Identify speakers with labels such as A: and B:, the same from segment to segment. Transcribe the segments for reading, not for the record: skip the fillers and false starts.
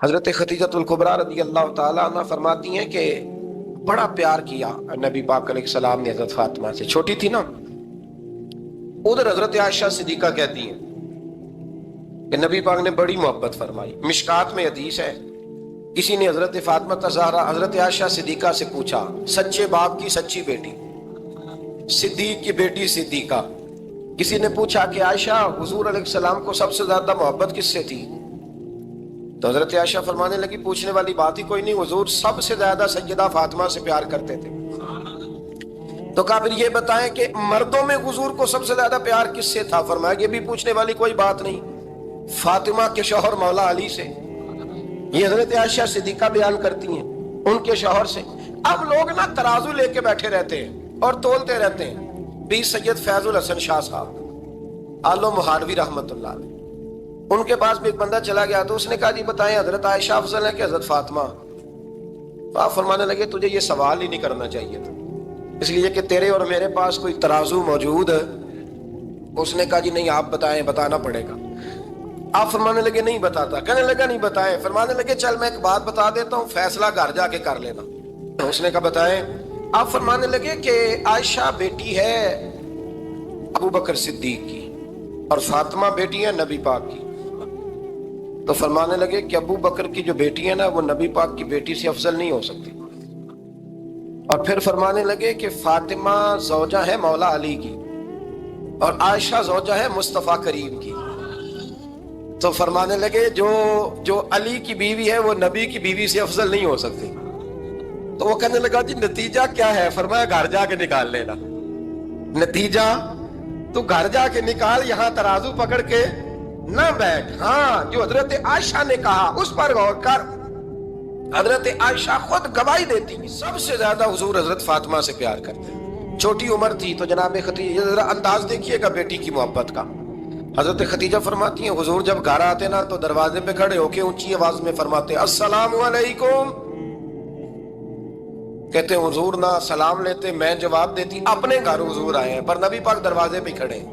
A: حضرت خدیجۃ الکبریٰ رضی اللہ تعالیٰ عنہ فرماتی ہیں کہ بڑا پیار کیا نبی پاک علیہ السلام نے حضرت فاطمہ سے، چھوٹی تھی نا۔ ادھر حضرت عائشہ صدیقہ کہتی ہیں کہ نبی پاک نے بڑی محبت فرمائی۔ مشکات میں حدیث ہے، کسی نے حضرت فاطمہ زہرا حضرت عائشہ صدیقہ سے پوچھا، سچے باپ کی سچی بیٹی، صدیق کی بیٹی صدیقہ۔ کسی نے پوچھا کہ عائشہ حضور علیہ السلام کو سب سے زیادہ محبت کس سے تھی؟ تو حضرت عائشہ فرمانے لگی پوچھنے والی بات ہی کوئی نہیں، حضور سب سے زیادہ سیدہ فاطمہ سے پیار کرتے تھے۔ تو کہا پھر یہ بتائیں کہ مردوں میں حضور کو سب سے زیادہ پیار کس سے تھا؟ فرمایا یہ بھی پوچھنے والی کوئی بات نہیں، فاطمہ کے شوہر مولا علی سے۔ یہ حضرت عائشہ صدیقہ بیان کرتی ہیں ان کے شوہر سے۔ اب لوگ نا ترازو لے کے بیٹھے رہتے ہیں اور تولتے رہتے ہیں۔ بھی سید فیض الحسن شاہ صاحب آلو مہاروی رحمت اللہ علیہ، ان کے پاس بھی ایک بندہ چلا گیا تو اس نے کہا جی بتائیں حضرت عائشہ افضل ہے کہ حضرت فاطمہ؟ تو آپ فرمانے لگے تجھے یہ سوال ہی نہیں کرنا چاہیے تھا، اس لیے کہ تیرے اور میرے پاس کوئی ترازو موجود ہے۔ اس نے کہا جی نہیں آپ بتائیں، بتانا پڑے گا۔ آپ فرمانے لگے نہیں بتاتا، کہنے لگا نہیں بتائیں۔ فرمانے لگے چل میں ایک بات بتا دیتا ہوں، فیصلہ گھر جا کے کر لینا۔ اس نے کہا بتائیں۔ آپ فرمانے لگے کہ عائشہ بیٹی ہے ابو بکر صدیق کی اور فاطمہ بیٹی ہے نبی پاک کی۔ تو فرمانے لگے کہ ابو بکر کی جو بیٹی ہے نا وہ نبی پاک کی بیٹی سے افضل نہیں ہو سکتی۔ اور پھر فرمانے لگے کہ فاطمہ زوجہ ہے مولا علی کی اور عائشہ زوجہ ہے مصطفیٰ کریم کی۔ تو فرمانے لگے جو علی کی بیوی ہے وہ نبی کی بیوی سے افضل نہیں ہو سکتی۔ تو وہ کہنے لگا جی نتیجہ کیا ہے؟ فرمایا گھر جا کے نکال لینا نتیجہ، تو گھر جا کے نکال، یہاں ترازو پکڑ کے نہ بیٹھ۔ ہاں جو حضرت عائشہ نے کہا اس پر غور کر۔ حضرت عائشہ خود گواہی دیتی سب سے زیادہ حضور حضرت فاطمہ سے پیار کرتے، چھوٹی عمر تھی تو جناب خدیجہ، ذرا انداز دیکھیے گا بیٹی کی محبت کا۔ حضرت خدیجہ فرماتی ہیں حضور جب گھر آتے نا تو دروازے پہ کھڑے ہو کے اونچی آواز میں فرماتے السلام علیکم۔ کہتے ہیں حضور نہ سلام لیتے، میں جواب دیتی، اپنے گھر حضور آئے ہیں پر نبی پاک دروازے پہ کھڑے ہیں۔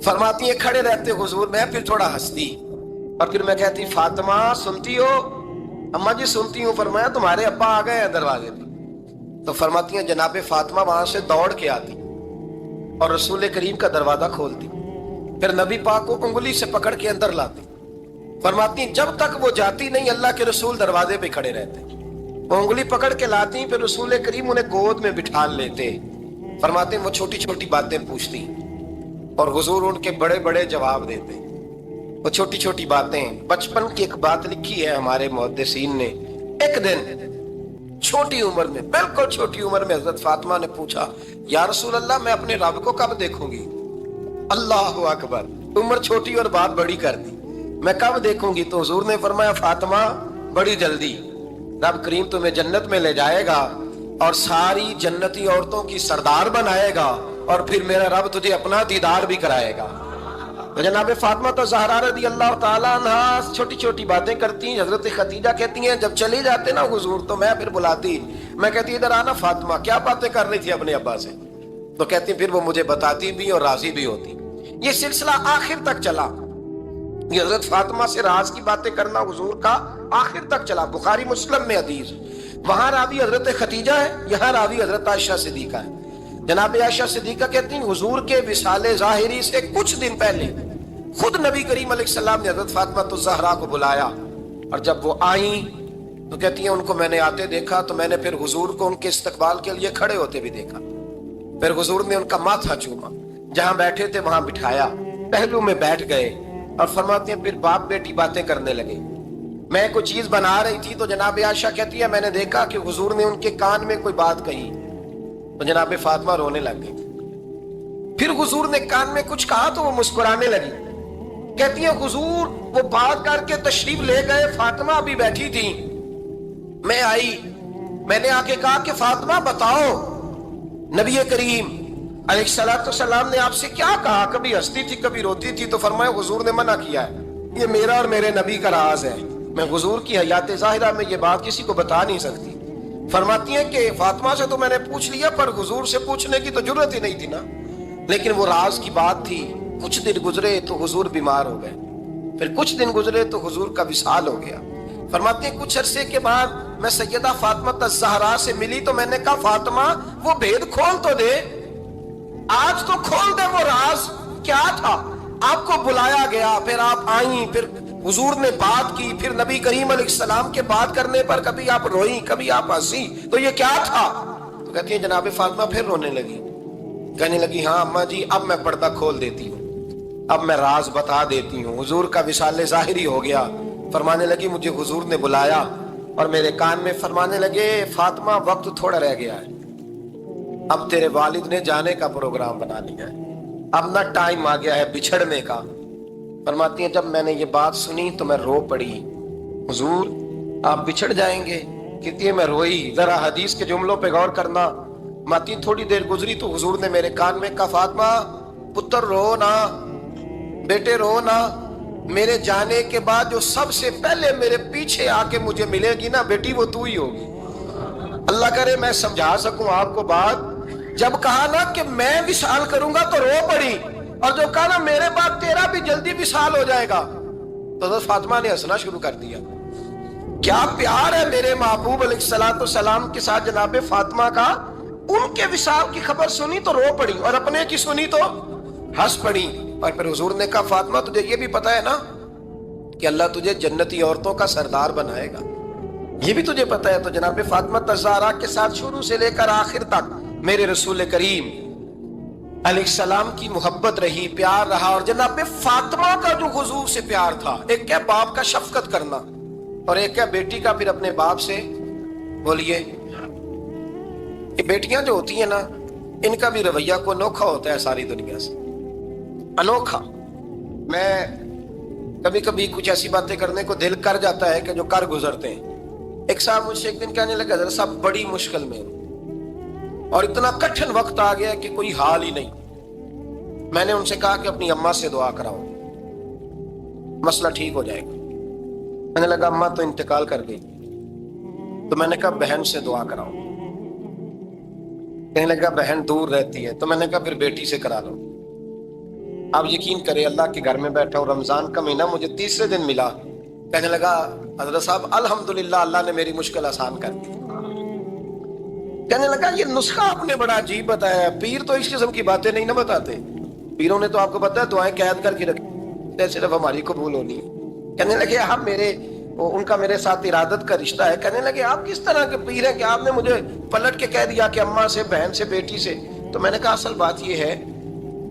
A: فرماتی ہیں کھڑے رہتے حضور، میں پھر تھوڑا ہنستی اور پھر میں کہتی فاطمہ سنتی ہو؟ اماں جی سنتی ہوں۔ فرمایا تمہارے ابا آ گئے ہیں دروازے پہ۔ تو فرماتی ہیں جناب فاطمہ وہاں سے دوڑ کے آتی اور رسول کریم کا دروازہ کھولتی، پھر نبی پاک کو انگلی سے پکڑ کے اندر لاتی۔ فرماتی ہیں جب تک وہ جاتی نہیں اللہ کے رسول دروازے پہ کھڑے رہتے، وہ انگلی پکڑ کے لاتی، پھر رسول کریم انہیں گود میں بٹھا لیتے۔ فرماتے ہیں وہ چھوٹی چھوٹی باتیں پوچھتی اور حضور ان کے بڑے بڑے جواب دیتے۔ وہ چھوٹی چھوٹی باتیں، بچپن کی ایک بات لکھی ہے ہمارے محدثین نے، ایک دن چھوٹی عمر میں، بالکل چھوٹی عمر میں حضرت فاطمہ نے پوچھا یا رسول اللہ میں اپنے رب کو کب دیکھوں گی؟ اللہ اکبر، عمر چھوٹی اور بات بڑی کر دی، میں کب دیکھوں گی؟ تو حضور نے فرمایا فاطمہ بڑی جلدی، رب کریم تمہیں جنت میں لے جائے گا اور ساری جنتی عورتوں کی سردار بنائے گا اور پھر میرا رب تجھے اپنا دیدار بھی کرائے گا۔ تو جناب فاطمہ زہرا رضی اللہ تعالیٰ عنہ چھوٹی چھوٹی باتیں کرتی ہیں۔ حضرت خدیجہ کہتی ہیں جب چلی جاتے نا حضور تو میں پھر بلاتی، میں کہتی ادھر آنا فاطمہ، کیا باتیں کر رہی تھی اپنے ابا سے؟ تو کہتی پھر وہ مجھے بتاتی بھی اور راضی بھی ہوتی۔ یہ سلسلہ آخر تک چلا، یہ حضرت فاطمہ سے راز کی باتیں کرنا حضور کا آخر تک چلا۔ بخاری مسلم میں حدیث، وہاں راوی حضرت خدیجہ ہے، یہاں راوی حضرت عائشہ صدیقہ ہے۔ جناب عائشہ صدیقہ کہتی ہیں حضور کے وصال ظاہری سے کچھ دن پہلے خود نبی کریم علیہ السلام نے حضرت فاطمہ زہرا کو بلایا، اور جب وہ آئیں تو کہتی ہیں ان کو میں نے آتے دیکھا تو میں نے پھر حضور کو ان کے استقبال کے لیے کھڑے ہوتے بھی دیکھا، پھر حضور نے ان کا ماتھا چوما، جہاں بیٹھے تھے وہاں بٹھایا، پہلو میں بیٹھ گئے اور فرماتے ہیں پھر باپ بیٹی باتیں کرنے لگے۔ میں کوئی چیز بنا رہی تھی تو جناب عائشہ کہتی ہے میں نے دیکھا کہ حضور نے ان کے کان میں کوئی بات کہی تو جناب فاطمہ رونے لگ گئی۔ پھر حضور نے کان میں کچھ کہا تو وہ مسکرانے لگی۔ کہتی ہیں حضور وہ بات کر کے تشریف لے گئے، فاطمہ ابھی بیٹھی تھی، میں آئی، میں نے آ کے کہا کہ فاطمہ بتاؤ نبی کریم علیہ السلام نے آپ سے کیا کہا؟ کبھی ہنستی تھی کبھی روتی تھی، تو فرمایا حضور نے منع کیا ہے، یہ میرا اور میرے نبی کا راز ہے، میں حضور کی حیات ظاہرہ میں یہ بات کسی کو بتا نہیں سکتی۔ فرماتی ہیں کہ فاطمہ سے تو میں نے پوچھ لیا پر حضور سے پوچھنے کی تو ضرورت ہی نہیں تھی نا، لیکن وہ راز کی بات تھی۔ کچھ دن گزرے تو حضور بیمار ہو گئے، پھر کچھ دن گزرے تو حضور کا وصال ہو گیا. فرماتے ہیں کچھ عرصے کے بعد میں سیدہ فاطمہ الزہرا سے ملی تو میں نے کہا فاطمہ وہ بھید کھول تو دے, آج تو کھول دے وہ راز کیا تھا. آپ کو بلایا گیا, پھر آپ آئیں, پھر حضور نے بات کی, پھر نبی کریم علیہ السلام کے بات کرنے پر کبھی آپ روئیں کبھی آپ ہنسی, تو یہ کیا تھا؟ تو کہتی ہے جناب فاطمہ پھر رونے لگی, کہنے لگی ہاں اماں جی اب میں پردہ کھول دیتی ہوں, اب میں راز بتا دیتی ہوں. حضور کا وصال ظاہری ہو گیا. فرمانے لگی مجھے حضور نے بلایا اور میرے کان میں فرمانے لگے فاطمہ وقت تھوڑا رہ گیا ہے, اب تیرے والد نے جانے کا پروگرام بنا لیا ہے, اب نہ ٹائم آ گیا ہے بچھڑنے کا. فرماتی ہیں جب میں نے یہ بات سنی تو میں رو پڑی, حضور آپ بچھڑ جائیں گے؟ کہتی ہے میں روئی. ذرا حدیث کے جملوں پہ غور کرنا. ماتی تھوڑی دیر گزری تو حضور نے میرے کان میں کہا فاطمہ پتر رو نا, بیٹے رو نا, میرے جانے کے بعد جو سب سے پہلے میرے پیچھے آ کے مجھے ملے گی نا بیٹی وہ تو ہی ہوگی. اللہ کرے میں سمجھا سکوں آپ کو بات. جب کہا نا کہ میں وصال کروں گا تو رو پڑی, اور جو کہا نا میرے بعد تیرا بھی جلدی وصال ہو جائے گا, تو حضرت فاطمہ نے ہنسنا شروع کر دیا. کیا پیار ہے میرے محبوب علیہ السلام کے ساتھ جناب فاطمہ کا. ان کے وصال کی خبر سنی تو رو پڑی, اور اپنے کی سنی تو ہنس پڑی. اور پھر حضور نے کہا فاطمہ تجھے یہ بھی پتا ہے نا کہ اللہ تجھے جنتی عورتوں کا سردار بنائے گا, یہ بھی تجھے پتا ہے. تو جناب فاطمہ الزہرا کے ساتھ شروع سے لے کر آخر تک میرے رسول کریم علیہ السلام کی محبت رہی, پیار رہا. اور جناب فاطمہ کا جو حضور سے پیار تھا, ایک کیا باپ کا شفقت کرنا, اور ایک کیا بیٹی کا پھر اپنے باپ سے. بولیے یہ بیٹیاں جو ہوتی ہیں نا ان کا بھی رویہ کو انوکھا ہوتا ہے ساری دنیا سے, انوکھا. میں کبھی کبھی کچھ ایسی باتیں کرنے کو دل کر جاتا ہے کہ جو کر گزرتے ہیں. ایک صاحب مجھ سے ایک دن کہنے لگا حضرت صاحب بڑی مشکل میں اور اتنا کٹھن وقت آ گیا کہ کوئی حال ہی نہیں. میں نے ان سے کہا کہ اپنی اماں سے دعا کراؤ مسئلہ ٹھیک ہو جائے گا. میں نے لگا اماں تو انتقال کر گئی, تو میں نے کہا بہن سے دعا کراؤ. کہنے لگا بہن دور رہتی ہے, تو میں نے کہا پھر بیٹی سے کرا لو. آپ یقین کریں اللہ کے گھر میں بیٹھا ہوں, رمضان کا مہینہ مجھے تیسرے دن ملا. کہنے لگا حضرت صاحب الحمدللہ اللہ نے میری مشکل آسان کر دی. کہنے لگا یہ نسخہ آپ نے بڑا عجیب بتایا ہے, پیر تو اس قسم کی باتیں نہیں نہ بتاتے. پیروں نے تو آپ کو پتا ہے دعائیں قید کر کے رکھی, صرف ہماری قبول ہونی ہے. کہنے لگے آپ ان کا میرے ساتھ ارادت کا رشتہ ہے. کہنے لگے آپ کس طرح کے پیر ہیں کہ آپ نے مجھے پلٹ کے کہہ دیا کہ اماں سے, بہن سے, بیٹی سے. تو میں نے کہا اصل بات یہ ہے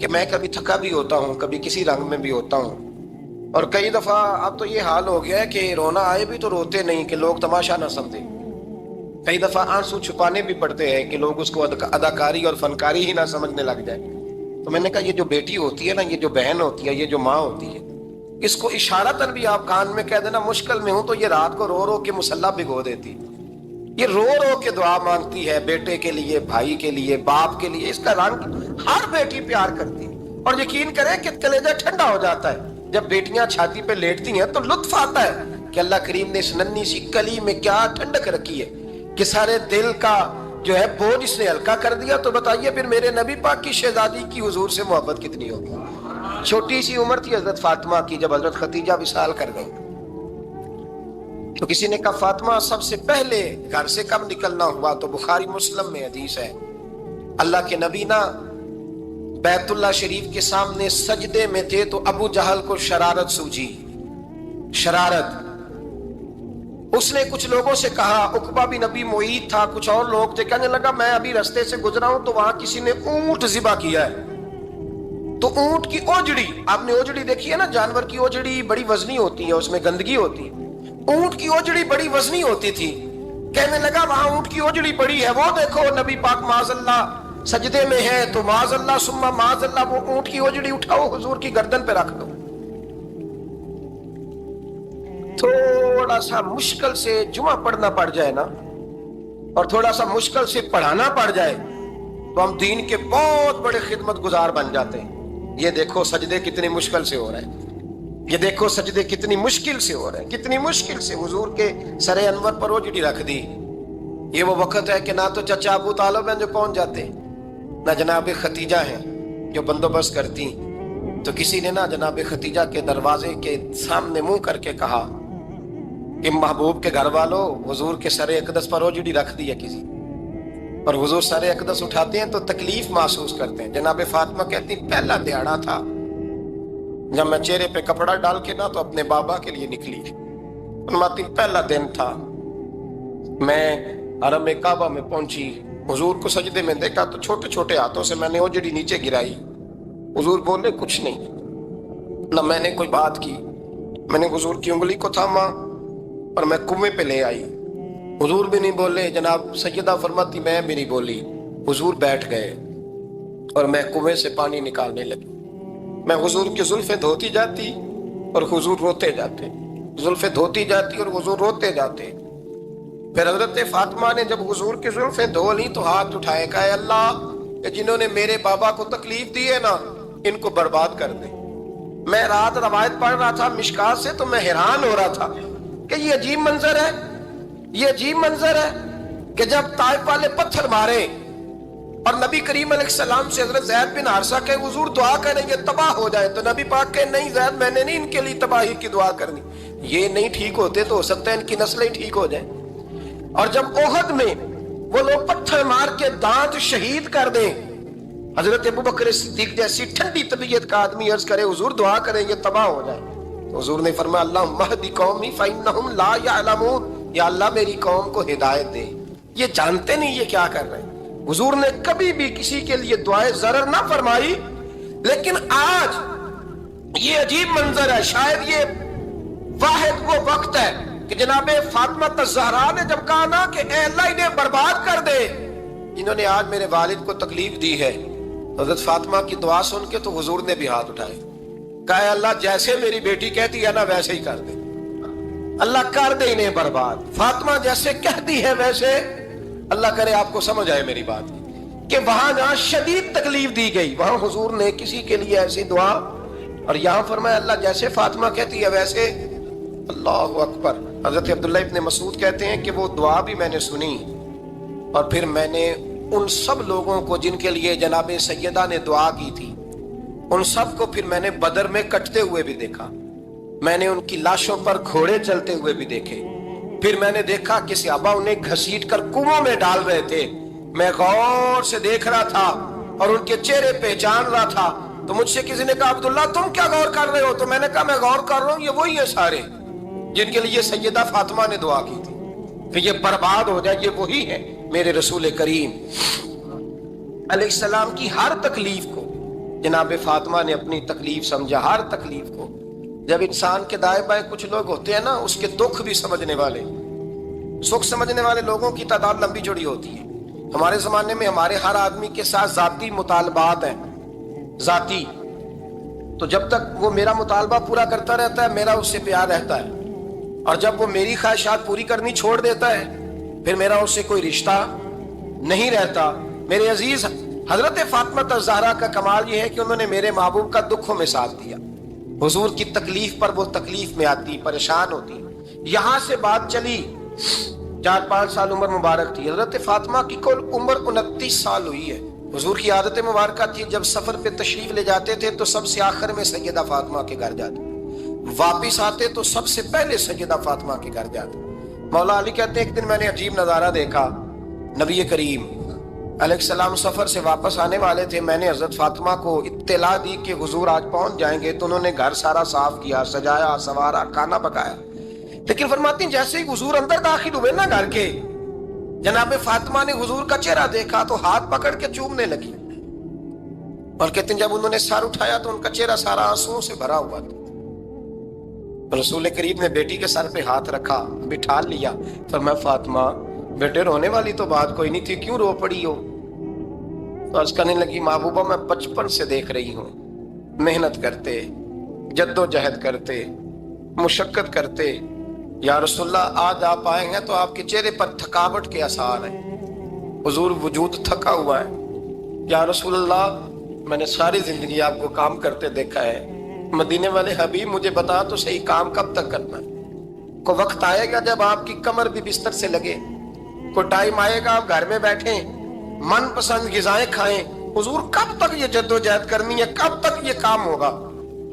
A: کہ میں کبھی تھکا بھی ہوتا ہوں, کبھی کسی رنگ میں بھی ہوتا ہوں, اور کئی دفعہ اب تو یہ حال ہو گیا ہے کہ رونا آئے بھی تو روتے نہیں کہ لوگ تماشا نہ سمجھیں. کئی دفعہ آنسو چھپانے بھی پڑتے ہیں کہ لوگ اس کو اداکاری اور فنکاری ہی نہ سمجھنے لگ جائے. تو میں نے کہا یہ جو بیٹی ہوتی ہے نا, یہ جو بہن ہوتی ہے, یہ جو ماں ہوتی ہے, اس کو اشارتاً بھی آپ کان میں کہہ دینا مشکل میں ہوں تو یہ رات کو رو رو کے مصلی بھگو دیتی. یہ رو رو کے دعا مانگتی ہے بیٹے کے لیے, بھائی کے لیے, باپ کے لیے. اس کا رنگ ہر بیٹی پیار کرتی ہے, اور یقین کریں کہ کلیجہ ٹھنڈا ہو جاتا ہے جب بیٹیاں چھاتی پہ لیٹتی ہیں تو لطف آتا ہے کہ اللہ کریم نے اس ننھی سی کلی میں کیا ٹھنڈک رکھی ہے کہ سارے دل کا جو ہے بوجھ اس نے ہلکا کر دیا. تو بتائیے پھر میرے نبی پاک کی شہزادی کی حضور سے محبت کتنی ہوگی. چھوٹی سی عمر تھی حضرت فاطمہ کی جب حضرت خدیجہ وصال کر گئی. تو کسی نے کہا فاطمہ سب سے پہلے گھر سے کب نکلنا ہوا؟ تو بخاری مسلم میں حدیث ہے, اللہ کے نبی نا بیت اللہ شریف کے سامنے سجدے میں تھے تو ابو جہل کو شرارت سوجی. شرارت. اس نے کچھ لوگوں سے کہا, عقبہ بھی نبی معید تھا, کچھ اور لوگ تھے. کہنے لگا میں ابھی رستے سے گزرا ہوں تو وہاں کسی نے اونٹ ذبح کیا ہے. تو اونٹ کی اوجڑی, آپ نے اوجڑی دیکھی ہے نا, جانور کی اوجڑی بڑی وزنی ہوتی ہے, اس میں گندگی ہوتی ہے. اونٹ کی اوجڑی بڑی وزنی ہوتی تھی. کہنے لگا وہاں اونٹ کی اوجڑی پڑی ہے, وہ دیکھو نبی پاک معاذ اللہ سجدے میں ہے, تو معاذ اللہ ثم معاذ اللہ وہ اونٹ کی اوجڑی اٹھاؤ حضور کی گردن پہ رکھ دو. تھوڑا سا مشکل سے جمعہ پڑھنا پڑ جائے نا, اور تھوڑا سا مشکل سے پڑھانا پڑ جائے تو ہم دین کے بہت بڑے خدمت گزار بن جاتے ہیں. یہ دیکھو سجدے کتنی مشکل سے ہو رہے ہیں, یہ دیکھو سجدے کتنی مشکل سے ہو رہے ہیں, کتنی مشکل سے حضور کے سر انور پر اوجڑی رکھ دی. یہ وہ وقت ہے کہ نہ تو چچا ابو طالب ہیں جو پہنچ جاتے, نہ جناب خدیجہ ہیں جو بندوبست کرتی, تو کسی نے نا جناب ختیجہ کے دروازے کے سامنے منہ کر کے کہا کہ محبوب کے گھر والوں حضور کے سر اقدس پر اوجڑی رکھ دی ہے کسی، اور حضور سر اقدس اٹھاتے ہیں تو تکلیف محسوس کرتے ہیں۔ جناب فاطمہ کہتی پہلا دیہڑا تھا جب میں چہرے پہ کپڑا ڈال کے نا تو اپنے بابا کے لیے نکلی، فرماتی پہلا دن تھا، میں حرم کعبہ میں پہنچی، حضور کو سجدے میں دیکھا تو چھوٹے چھوٹے ہاتھوں سے میں نے اوجڑی نیچے گرائی، حضور بولے کچھ نہیں، نہ میں نے کوئی بات کی، میں نے حضور کی انگلی کو تھاما اور میں کنویں پہ لے آئی، حضور بھی نہیں بولے، جناب سیدہ فرماتی میں بھی نہیں بولی، حضور بیٹھ گئے اور میں کنویں سے پانی نکالنے لگی، میں حضور کی زلفیں دھوتی جاتی اور حضور روتے جاتے، زلفیں دھوتی جاتی اور حضور روتے جاتے۔ پھر حضرت فاطمہ نے جب حضور کی زلفیں دھو لی تو ہاتھ اٹھائے، کہا اے اللہ کہ جنہوں نے میرے بابا کو تکلیف دی ہے نا ان کو برباد کر دے۔ میں رات روایت پڑھ رہا تھا مشکات سے تو میں حیران ہو رہا تھا کہ یہ عجیب منظر ہے، یہ عجیب منظر ہے کہ جب طائف والے پتھر مارے اور نبی کریم علیہ السلام سے حضرت زید بن حارثہ کہ حضور دعا کریں یہ تباہ ہو جائے، تو نبی پاک کہ نہیں زید میں نے نہیں ان کے لیے تباہی کی دعا کرنی، یہ نہیں ٹھیک ہوتے تو ہو سکتا ہے ان کی نسلیں ٹھیک ہو جائیں۔ اور جب احد میں وہ لوگ پتھر مار کے دانت شہید کر دیں، حضرت ابوبکر صدیق جیسی ٹھنڈی طبیعت کا آدمی عرض کرے حضور دعا کریں یہ تباہ ہو جائے، تو حضور نے فرمایا اللہم اہد قومی فإنہم لا یعلمون، یا اللہ میری قوم کو ہدایت دے، یہ جانتے نہیں یہ کیا کر رہے ہیں۔ حضور نے کبھی بھی کسی کے لیے دعائیں ضرر نہ فرمائی، لیکن آج یہ عجیب منظر ہے، شاید یہ واحد وہ وقت ہے کہ جناب فاطمہ الزہرا نے جب کہا نا کہ اے اللہ انہیں برباد کر دے انہوں نے آج میرے والد کو تکلیف دی ہے، حضرت فاطمہ کی دعا سن کے تو حضور نے بھی ہاتھ اٹھائے، کہا اے اللہ جیسے میری بیٹی کہتی ہے نا ویسے ہی کر دے، اللہ کر دے انہیں برباد، فاطمہ جیسے کہتی ہے ویسے، اللہ کرے آپ کو سمجھ آئے میری بات کہ وہاں جہاں شدید تکلیف دی گئی وہاں حضور نے کسی کے لیے ایسی دعا، اور یہاں فرمایا اللہ جیسے فاطمہ کہتی ہے ویسے، اللہ اکبر۔ حضرت عبداللہ ابن مسعود کہتے ہیں کہ وہ دعا بھی میں نے سنی اور پھر میں نے ان سب لوگوں کو جن کے لیے جناب سیدہ نے دعا کی تھی ان سب کو پھر میں نے بدر میں کٹتے ہوئے بھی دیکھا، میں نے ان کی لاشوں پر گھوڑے چلتے ہوئے بھی دیکھے، پھر میں نے دیکھا کہ صحابہ انہیں گھسیٹ کر کنووں میں ڈال رہے تھے، میں غور سے دیکھ رہا تھا اور ان کے چہرے پہچان رہا تھا، تو مجھ سے کسی نے کہا عبداللہ تم کیا غور کر رہے ہو؟ تو میں نے کہا میں غور کر رہا ہوں یہ وہی ہیں سارے جن کے لیے سیدہ فاطمہ نے دعا کی تھی کہ یہ برباد ہو جائے، یہ وہی ہے میرے رسول کریم علیہ السلام کی ہر تکلیف کو جناب فاطمہ نے اپنی تکلیف سمجھا، ہر تکلیف کو۔ جب انسان کے دائیں بائیں کچھ لوگ ہوتے ہیں نا اس کے دکھ بھی سمجھنے والے، سکھ سمجھنے والے لوگوں کی تعداد لمبی چوڑی ہوتی ہے۔ ہمارے زمانے میں ہمارے ہر آدمی کے ساتھ ذاتی مطالبات ہیں، ذاتی، تو جب تک وہ میرا مطالبہ پورا کرتا رہتا ہے میرا اس سے پیار رہتا ہے، اور جب وہ میری خواہشات پوری کرنی چھوڑ دیتا ہے پھر میرا اس سے کوئی رشتہ نہیں رہتا۔ میرے عزیز حضرت فاطمہ الزہرا کا کمال یہ ہے کہ انہوں نے میرے محبوب کا دکھوں میں ساتھ دیا، حضور کی تکلیف پر وہ تکلیف میں آتی، پریشان ہوتی۔ یہاں سے بات چلی 4-5 سال عمر مبارک تھی، حضرت فاطمہ کی کل عمر 29 سال ہوئی ہے۔ حضور کی عادت مبارکہ تھی جب سفر پہ تشریف لے جاتے تھے تو سب سے آخر میں سیدہ فاطمہ کے گھر جاتے، واپس آتے تو سب سے پہلے سیدہ فاطمہ کے گھر جاتے۔ مولا علی کہتے ہیں ایک دن میں نے عجیب نظارہ دیکھا، نبی کریم علیہ السلام سفر سے واپس آنے والے تھے، میں نے حضرت فاطمہ کو اطلاع دی کہ حضور آج پہنچ جائیں گے، تو انہوں نے گھر سارا صاف کیا، سجایا، سوارا، کھانا پکایا، لیکن فرماتی ہیں جیسے ہی حضور اندر داخل ہوئے نا گھر کے، جناب فاطمہ نے حضور کا چہرہ دیکھا تو ہاتھ پکڑ کے چومنے لگی، اور کہتے ہیں جب انہوں نے سر اٹھایا تو ان کا چہرہ سارا آنسوؤں سے بھرا ہوا تھا۔ رسول کریم نے بیٹی کے سر پہ ہاتھ رکھا، بٹھا لیا، فرمایا فاطمہ بیٹے رونے والی تو بات کوئی نہیں تھی، کیوں رو پڑی ہو؟ عرض کرنے لگی محبوبہ میں بچپن سے دیکھ رہی ہوں محنت کرتے، جد و جہد کرتے، مشقت کرتے، یا رسول اللہ آج آپ آئے ہیں تو آپ کے چہرے پر تھکاوٹ کے آثار ہیں، حضور وجود تھکا ہوا ہے۔ یا رسول اللہ میں نے ساری زندگی آپ کو کام کرتے دیکھا ہے، مدینے والے حبیب مجھے بتا تو صحیح کام کب تک کرنا ہے؟ کوئی وقت آئے گا جب آپ کی کمر بھی بستر سے لگے، کوئی ٹائم آئے گا آپ گھر میں بیٹھیں من پسند غذائیں کھائیں، حضور کب تک یہ جد و جہد کرنی ہے، کب تک یہ کام ہوگا؟